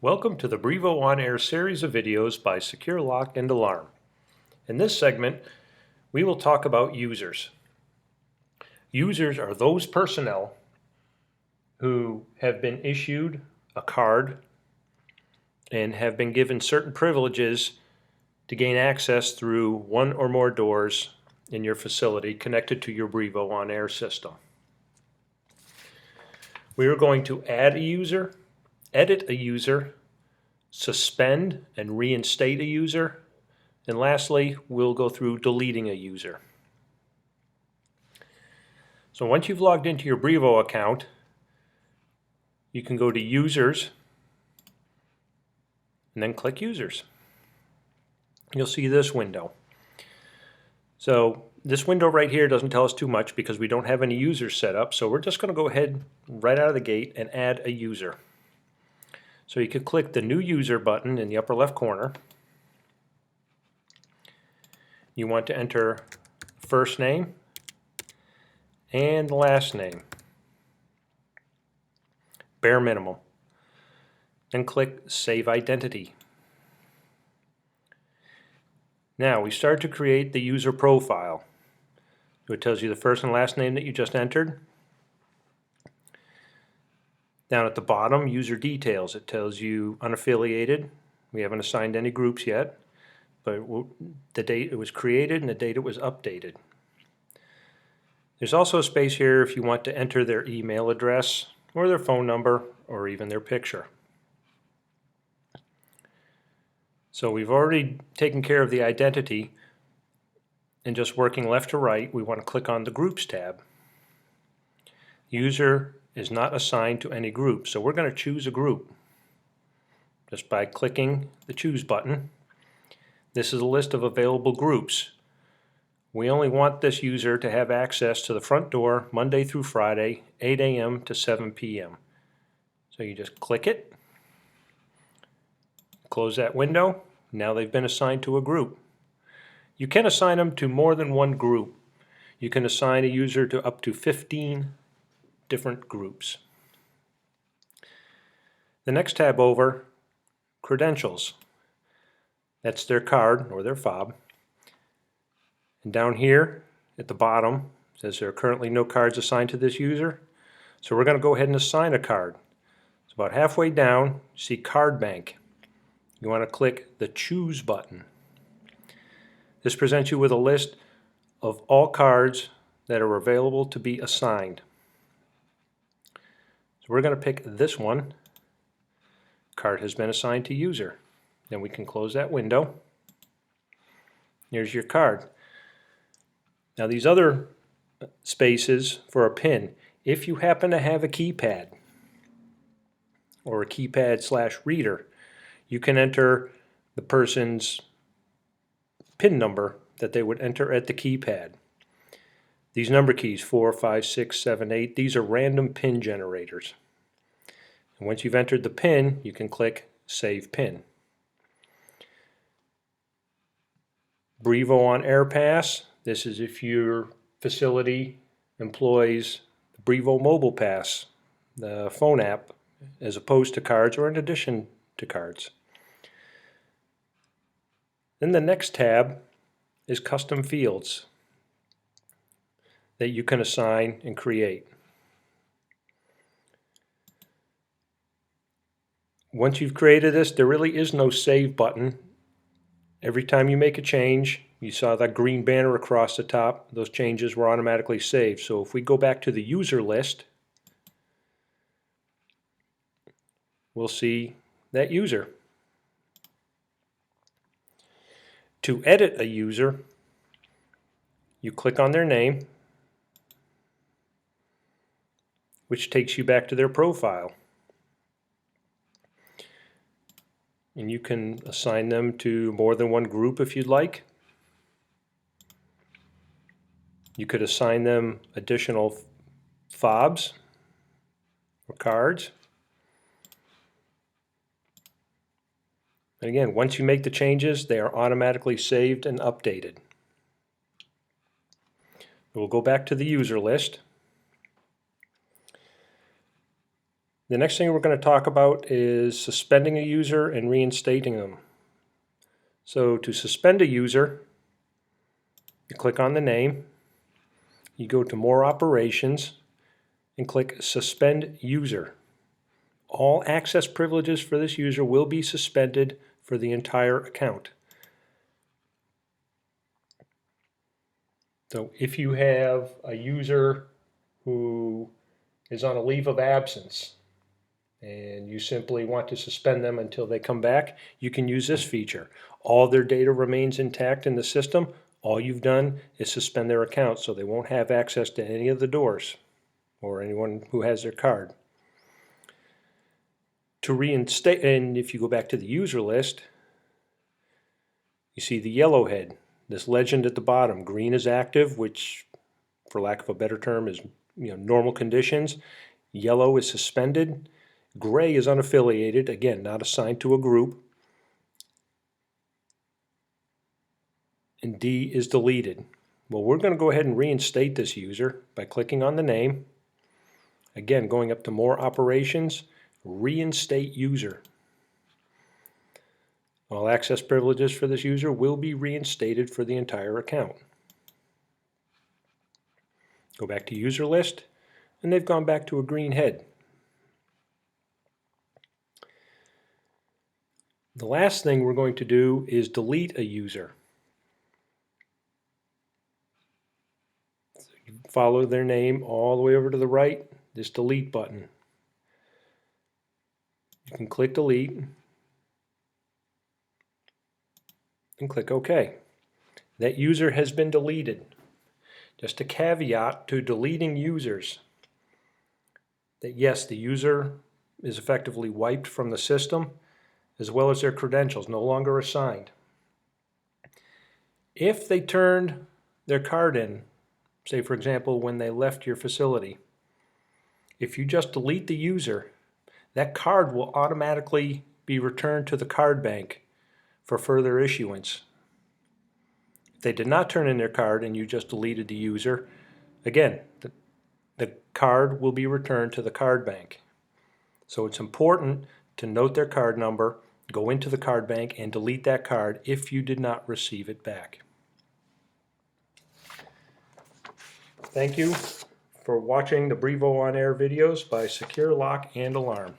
Welcome to the Brivo On Air series of videos by Secure Lock and Alarm. In this segment, we will talk about users. Users are those personnel who have been issued a card and have been given certain privileges to gain access through one or more doors in your facility connected to your Brivo On Air system. We are going to add a user, edit a user, suspend and reinstate a user, and lastly, we'll go through deleting a user. So once you've logged into your Brivo account, you can go to Users and then click Users. You'll see this window. So this window right here doesn't tell us too much because we don't have any users set up, so we're just going to go ahead right out of the gate and add a user. So you could click the New User button in the upper left corner. You want to enter first name and last name, bare minimum, and click Save Identity. Now we start to create the user profile. So it tells you the first and last name that you just entered. Down at the bottom, user details. It tells you unaffiliated. We haven't assigned any groups yet, but the date it was created and the date it was updated. There's also a space here if you want to enter their email address or their phone number or even their picture. So we've already taken care of the identity, and just working left to right, we want to click on the Groups tab. User is not assigned to any group, so we're going to choose a group just by clicking the Choose button. This is a list of available groups. We only want this user to have access to the front door Monday through Friday, 8 a.m. to 7 p.m. So you just click it, close that window. Now they've been assigned to a group. You can assign them to more than one group. You can assign a user to up to 15 different groups. The next tab over, Credentials. That's their card or their fob. And down here at the bottom it says there are currently no cards assigned to this user. So we're going to go ahead and assign a card. It's about halfway down, you see Card Bank. You want to click the Choose button. This presents you with a list of all cards that are available to be assigned. So we're going to pick this one. Card has been assigned to user. Then we can close that window. Here's your card. Now these other spaces for a PIN, if you happen to have a keypad or a keypad/reader, you can enter the person's PIN number that they would enter at the keypad. These number keys, 4, 5, 6, 7, 8, these are random PIN generators. And once you've entered the PIN, you can click Save PIN. Brivo On Air Pass. This is if your facility employs the Brivo Mobile Pass, the phone app, as opposed to cards or in addition to cards. Then the next tab is Custom Fields that you can assign and create. Once you've created this, there really is no Save button. Every time you make a change, you saw that green banner across the top, those changes were automatically saved. So if we go back to the user list, we'll see that user. To edit a user, you click on their name, which takes you back to their profile. And you can assign them to more than one group if you'd like. You could assign them additional fobs or cards. And again, once you make the changes, they are automatically saved and updated. We'll go back to the user list. The next thing we're going to talk about is suspending a user and reinstating them. So to suspend a user, you click on the name, you go to More Operations, and click Suspend User. All access privileges for this user will be suspended for the entire account. So if you have a user who is on a leave of absence and you simply want to suspend them until they come back, you can use this feature. All their data remains intact in the system. All you've done is suspend their account so they won't have access to any of the doors or anyone who has their card. To reinstate, and if you go back to the user list, you see the yellow head, this legend at the bottom. Green is active, which for lack of a better term is normal conditions. Yellow is suspended. Gray is unaffiliated, again, not assigned to a group. And D is deleted. Well, we're going to go ahead and reinstate this user by clicking on the name. Again, going up to More Operations, Reinstate User. All access privileges for this user will be reinstated for the entire account. Go back to User List, and they've gone back to a green head. The last thing we're going to do is delete a user. Follow their name all the way over to the right, this delete button. You can click delete and click OK. That user has been deleted. Just a caveat to deleting users, that yes, the user is effectively wiped from the system, as well as their credentials, no longer assigned. If they turned their card in, say for example when they left your facility, if you just delete the user, that card will automatically be returned to the card bank for further issuance. If they did not turn in their card and you just deleted the user, again, the card will be returned to the card bank. So it's important to note their card number, go into the card bank and delete that card if you did not receive it back. Thank you for watching the Brivo On Air videos by Secure Lock and Alarm.